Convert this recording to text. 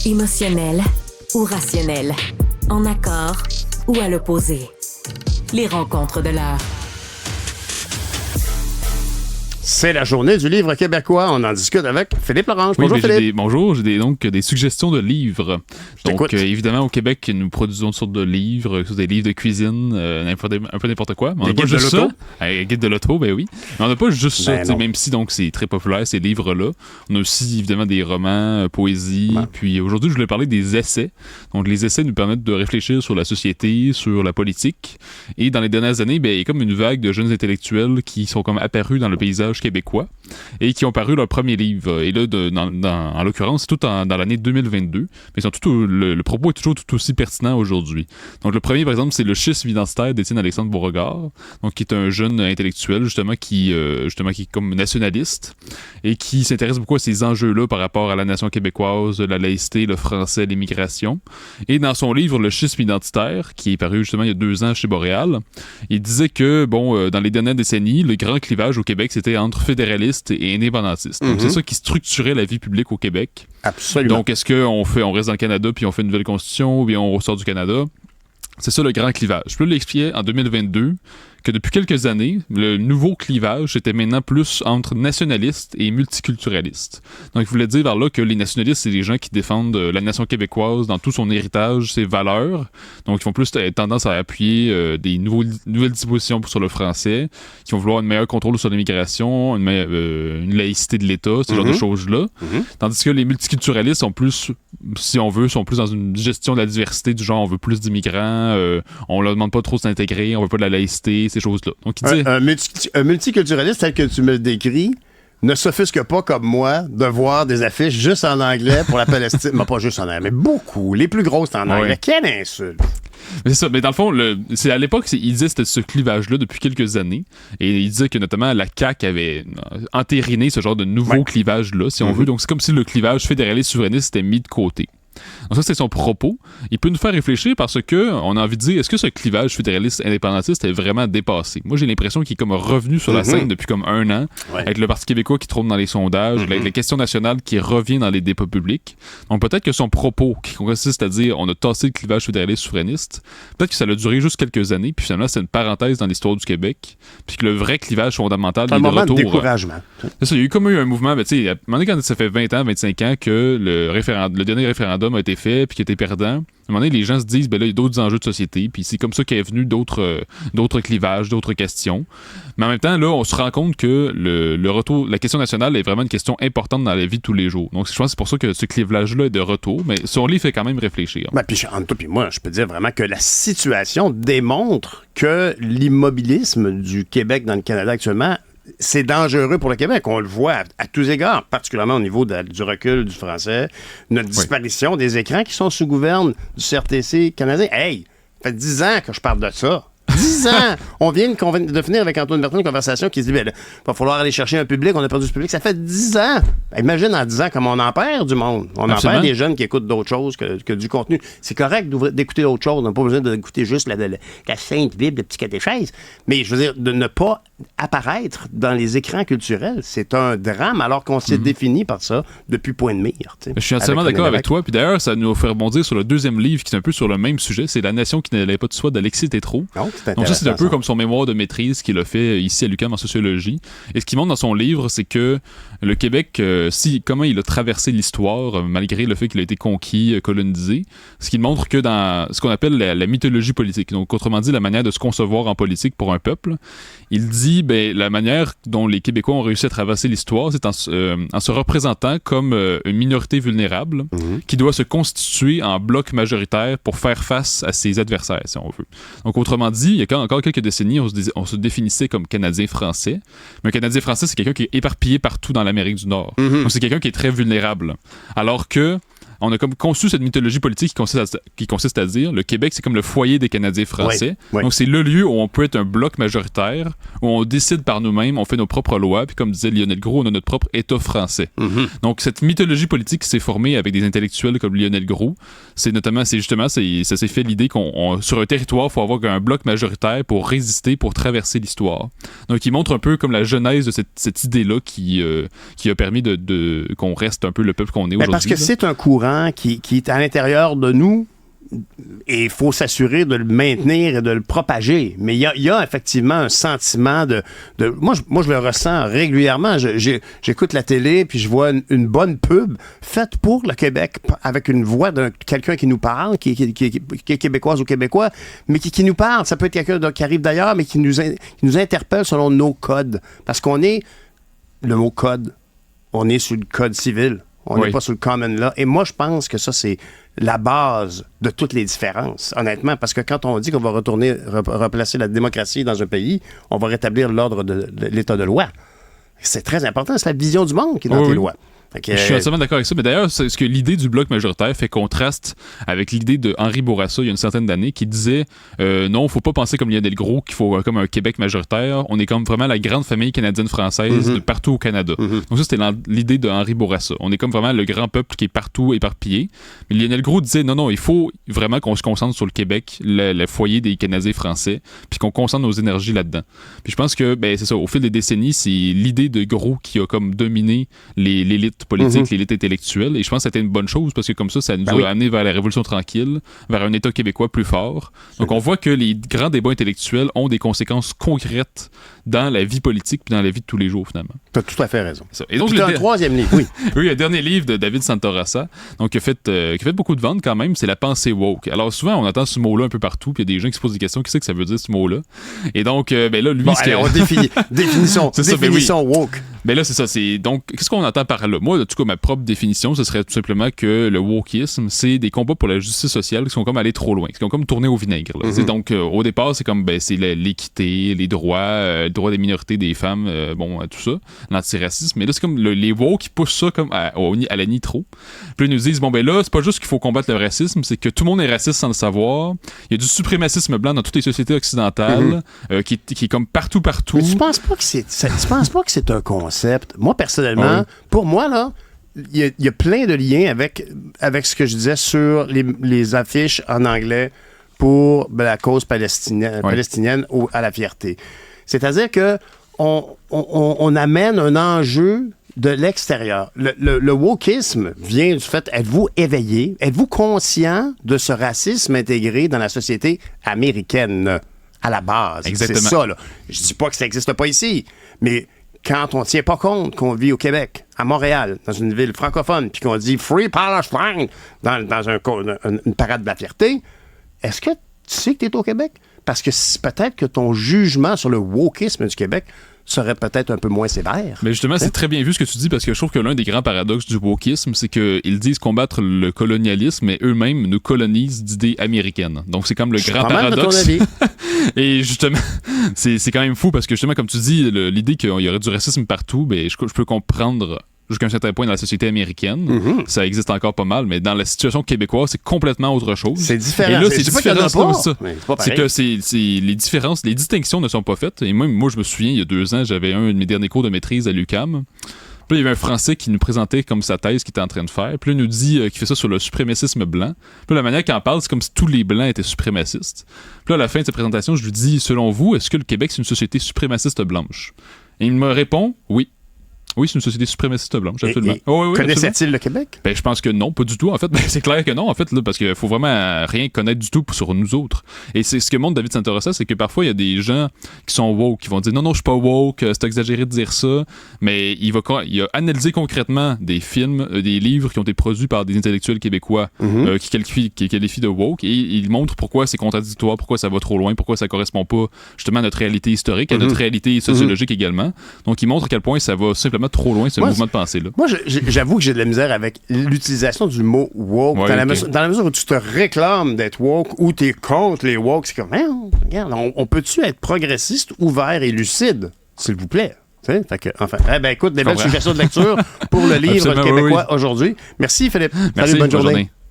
Émotionnel ou rationnel, en accord ou à l'opposé. Les rencontres de l'heure. C'est la journée du livre québécois. On en discute avec Philippe Lorange. Oui, Bonjour Philippe. Bonjour, j'ai donc des suggestions de livres. Donc évidemment au Québec, nous produisons une sorte de livres, des livres de cuisine, un peu n'importe quoi. Mais on n'a pas juste ça. Un guide de l'auto, ben oui. Mais on n'a pas juste ça, même si donc c'est très populaire ces livres-là. On a aussi évidemment des romans, poésie. Ouais. Puis aujourd'hui, je voulais parler des essais. Donc les essais nous permettent de réfléchir sur la société, sur la politique. Et dans les dernières années, ben il y a comme une vague de jeunes intellectuels qui sont comme apparus dans le paysage québécois et qui ont paru leur premier livre. Et là, en l'occurrence, c'est tout dans l'année 2022, mais le propos est toujours tout aussi pertinent aujourd'hui. Donc le premier, par exemple, c'est Le schisme identitaire d'Étienne-Alexandre Beauregard, donc qui est un jeune intellectuel justement qui est comme nationaliste et qui s'intéresse beaucoup à ces enjeux-là par rapport à la nation québécoise, la laïcité, le français, l'immigration. Et dans son livre Le schisme identitaire, qui est paru justement il y a 2 ans chez Boréal, il disait que dans les dernières décennies, le grand clivage au Québec, c'était entre fédéralistes et indépendantistes. Donc c'est ça qui structurait la vie publique au Québec. Absolument. Donc est-ce qu'on reste dans le Canada puis on fait une nouvelle constitution ou bien on ressort du Canada? C'est ça le grand clivage. Je peux l'expliquer en 2022 que depuis quelques années, le nouveau clivage était maintenant plus entre nationalistes et multiculturalistes. Donc, il voulait dire par là que les nationalistes, c'est des gens qui défendent la nation québécoise dans tout son héritage, ses valeurs. Donc, ils vont plus tendance à appuyer des nouvelles dispositions sur le français, qui vont vouloir un meilleur contrôle sur l'immigration, une laïcité de l'État, ce genre de choses-là. Tandis que les multiculturalistes sont plus, si on veut, sont plus dans une gestion de la diversité, du genre on veut plus d'immigrants, on leur demande pas trop de s'intégrer, on veut pas de la laïcité, ces choses-là. Donc, il dit... un multiculturaliste tel que tu me le décris ne s'offusque pas comme moi de voir des affiches juste en anglais pour la Palestine. Mais pas juste en anglais, mais beaucoup. Les plus grosses en anglais. Ouais. Quelle insulte! Mais c'est ça, mais dans le fond, c'est à l'époque, il disait que c'était ce clivage-là depuis quelques années. Et il disait que notamment la CAQ avait entériné ce genre de nouveau clivage-là, si on veut. Donc c'est comme si le clivage fédéraliste-souverainiste était mis de côté. Donc ça, c'est son propos. Il peut nous faire réfléchir parce que on a envie de dire, est-ce que ce clivage fédéraliste-indépendantiste est vraiment dépassé? Moi, j'ai l'impression qu'il est comme revenu sur la scène depuis comme 1 an, avec le Parti québécois qui trône dans les sondages, avec les questions nationales qui revient dans les débats publics. Donc peut-être que son propos, qui consiste à dire on a tassé le clivage fédéraliste-souverainiste, peut-être que ça a duré juste quelques années, puis finalement, c'est une parenthèse dans l'histoire du Québec, puis que le vrai clivage fondamental, il est de retour. De découragement. C'est ça, il y a eu comme un mouvement, mais tu sais, à un moment donné, quand ça fait 20 ans, 25 ans que le dernier référendum a été fait puis qui était perdant, à un moment donné, les gens se disent, ben là, il y a d'autres enjeux de société, puis c'est comme ça qu'est venu d'autres clivages, d'autres questions. Mais en même temps, là, on se rend compte que le retour, la question nationale est vraiment une question importante dans la vie de tous les jours. Donc, je pense que c'est pour ça que ce clivage-là est de retour, mais son livre fait quand même réfléchir. Ben, puis entre toi puis moi, je peux dire vraiment que la situation démontre que l'immobilisme du Québec dans le Canada actuellement, c'est dangereux pour le Québec. On le voit à tous égards, particulièrement au niveau du recul du français, notre disparition des écrans qui sont sous gouverne du CRTC canadien. Hey, ça fait 10 ans que je parle de ça. 10 ans! On vient de finir avec Antoine Bertrand une conversation qui se dit, ben, va falloir aller chercher un public, on a perdu ce public. Ça fait 10 ans! Ben, imagine en 10 ans comment on en perd du monde. On en perd des jeunes qui écoutent d'autres choses que du contenu. C'est correct d'écouter d'autres choses. On n'a pas besoin d'écouter juste la Sainte Bible, le petit catéchèse. Mais je veux dire, de ne pas apparaître dans les écrans culturels, c'est un drame alors qu'on s'est défini par ça depuis point de mire. Je suis entièrement d'accord avec toi. Puis d'ailleurs, ça nous fait rebondir sur le deuxième livre qui est un peu sur le même sujet. C'est La Nation qui n'allait pas de soi d'Alexis Tétrault. Donc ça, c'est un peu comme son mémoire de maîtrise qu'il a fait ici à l'UQAM en sociologie. Et ce qu'il montre dans son livre, c'est que le Québec, comment il a traversé l'histoire, malgré le fait qu'il a été conquis, colonisé, ce qu'il montre que dans ce qu'on appelle la mythologie politique, donc autrement dit, la manière de se concevoir en politique pour un peuple, il dit, la manière dont les Québécois ont réussi à traverser l'histoire, c'est en se représentant comme une minorité vulnérable qui doit se constituer en bloc majoritaire pour faire face à ses adversaires, si on veut. Donc autrement dit, il y a encore quelques décennies, on se définissait comme Canadien-Français. Mais un Canadien-Français, c'est quelqu'un qui est éparpillé partout dans l'Amérique du Nord. Donc, c'est quelqu'un qui est très vulnérable. Alors que on a comme conçu cette mythologie politique qui consiste à dire le Québec, c'est comme le foyer des Canadiens français. Oui. Donc, c'est le lieu où on peut être un bloc majoritaire, où on décide par nous-mêmes, on fait nos propres lois, puis comme disait Lionel Groulx, on a notre propre État français. Donc, cette mythologie politique qui s'est formée avec des intellectuels comme Lionel Groulx, ça s'est fait l'idée qu'on sur un territoire, il faut avoir un bloc majoritaire pour résister, pour traverser l'histoire. Donc, il montre un peu comme la genèse de cette idée-là qui a permis qu'on reste un peu le peuple qu'on est aujourd'hui. Parce que c'est un courant courant qui est à l'intérieur de nous. Et il faut s'assurer de le maintenir et de le propager. Mais il y a effectivement un sentiment de moi, je le ressens régulièrement. J'écoute la télé, puis je vois une bonne pub faite pour le Québec, avec une voix de quelqu'un qui nous parle, qui est québécoise ou québécois, mais qui nous parle. Ça peut être quelqu'un qui arrive d'ailleurs, mais qui nous interpelle selon nos codes. Parce qu'on est, le mot code, on est sur le code civil. On n'est pas sur le common law. Et moi, je pense que ça, c'est la base de toutes les différences, honnêtement, parce que quand on dit qu'on va replacer la démocratie dans un pays, on va rétablir l'ordre de l'état de loi. C'est très important. C'est la vision du monde qui est dans tes lois. Je suis absolument d'accord avec ça, mais d'ailleurs, c'est ce que l'idée du bloc majoritaire fait contraste avec l'idée de Henri Bourassa il y a une certaine d'années qui disait non, faut pas penser comme Lionel Gros qu'il faut comme un Québec majoritaire, on est comme vraiment la grande famille canadienne-française de partout au Canada. Donc ça, c'était l'idée de Henri Bourassa. On est comme vraiment le grand peuple qui est partout éparpillé. Mais Lionel Gros disait non, il faut vraiment qu'on se concentre sur le Québec, le foyer des Canadiens français, puis qu'on concentre nos énergies là-dedans. Puis je pense que, c'est ça, au fil des décennies, c'est l'idée de Gros qui a comme dominé l'élite politique, l'élite intellectuelle, et je pense que c'était une bonne chose parce que comme ça nous a amené vers la Révolution tranquille, vers un État québécois plus fort. Donc on voit que les grands débats intellectuels ont des conséquences concrètes dans la vie politique puis dans la vie de tous les jours, finalement. Tu as tout à fait raison. Ça. Et donc, un troisième livre, oui. Oui, un dernier livre de David Santorasa, donc qui a fait beaucoup de ventes quand même, c'est La pensée woke. Alors souvent, on entend ce mot-là un peu partout, puis il y a des gens qui se posent des questions, qu'est-ce que ça veut dire ce mot-là? Et donc, là, lui... on définissons woke. Mais là, c'est ça. Donc, qu'est-ce qu'on entend par là? Moi, en tout cas, ma propre définition, ce serait tout simplement que le wokisme, c'est des combats pour la justice sociale qui sont comme allés trop loin, qui ont comme tourné au vinaigre. Donc, au départ, c'est comme c'est l'équité, les droits, le droit des minorités, des femmes, tout ça, l'antiracisme. Mais là, c'est comme les woke qui poussent ça comme à la nitro. Puis ils nous disent, là, c'est pas juste qu'il faut combattre le racisme, c'est que tout le monde est raciste sans le savoir. Il y a du suprémacisme blanc dans toutes les sociétés occidentales, qui est comme partout. Mais tu penses pas que c'est un concept? Moi, personnellement, pour moi, là, il y a plein de liens avec ce que je disais sur les affiches en anglais pour la cause palestinienne à la fierté. C'est-à-dire que on amène un enjeu de l'extérieur. Le wokisme vient du fait, êtes-vous éveillé? Êtes-vous conscient de ce racisme intégré dans la société américaine à la base? Exactement. C'est ça, là. Je dis pas que ça n'existe pas ici, mais quand on ne tient pas compte qu'on vit au Québec, à Montréal, dans une ville francophone, puis qu'on dit « Free Palestine » dans une parade de la fierté, est-ce que tu sais que tu es au Québec? Parce que peut-être que ton jugement sur le wokisme du Québec serait peut-être un peu moins sévère. Mais justement, c'est très bien vu ce que tu dis, parce que je trouve que l'un des grands paradoxes du wokisme, c'est qu'ils disent combattre le colonialisme, mais eux-mêmes nous colonisent d'idées américaines. Donc c'est comme le grand paradoxe. Et justement, c'est quand même fou, parce que justement, comme tu dis, l'idée qu'il y aurait du racisme partout, je peux comprendre jusqu'à un certain point dans la société américaine. Ça existe encore pas mal, mais dans la situation québécoise, c'est complètement autre chose. C'est différent. Et là, c'est différent comme ça. C'est que les distinctions ne sont pas faites. Et même moi, je me souviens, il y a 2 ans, j'avais un de mes derniers cours de maîtrise à l'UQAM. Puis il y avait un Français qui nous présentait comme sa thèse qu'il était en train de faire. Puis là, il nous dit qu'il fait ça sur le suprémacisme blanc. Puis là, la manière qu'il en parle, c'est comme si tous les Blancs étaient suprémacistes. Puis là, à la fin de sa présentation, je lui dis, selon vous, est-ce que le Québec, c'est une société suprémaciste blanche? Et il me répond, oui. Oui, c'est une société suprémaciste blanche, absolument. Connaissait-il le Québec? Je pense que non, pas du tout. En fait, c'est clair que non, en fait, là, parce qu'il faut vraiment rien connaître du tout sur nous autres. Et c'est ce que montre David Santorasa, c'est que parfois, il y a des gens qui sont woke, qui vont dire non, je suis pas woke, c'est exagéré de dire ça. Mais il a analysé concrètement des films, des livres qui ont été produits par des intellectuels québécois qui qualifient de woke, et il montre pourquoi c'est contradictoire, pourquoi ça va trop loin, pourquoi ça correspond pas justement à notre réalité historique, à notre réalité sociologique également. Donc, il montre à quel point ça va simplement trop loin, ce mouvement de pensée-là. Moi, j'avoue que j'ai de la misère avec l'utilisation du mot woke. Dans la mesure où tu te réclames d'être woke ou tu es contre les woke, c'est comme, regarde, on peut-tu être progressiste, ouvert et lucide, s'il vous plaît? Écoute, des belles suggestions de lecture pour le livre québécois aujourd'hui. Merci, Philippe. Merci, bonne journée.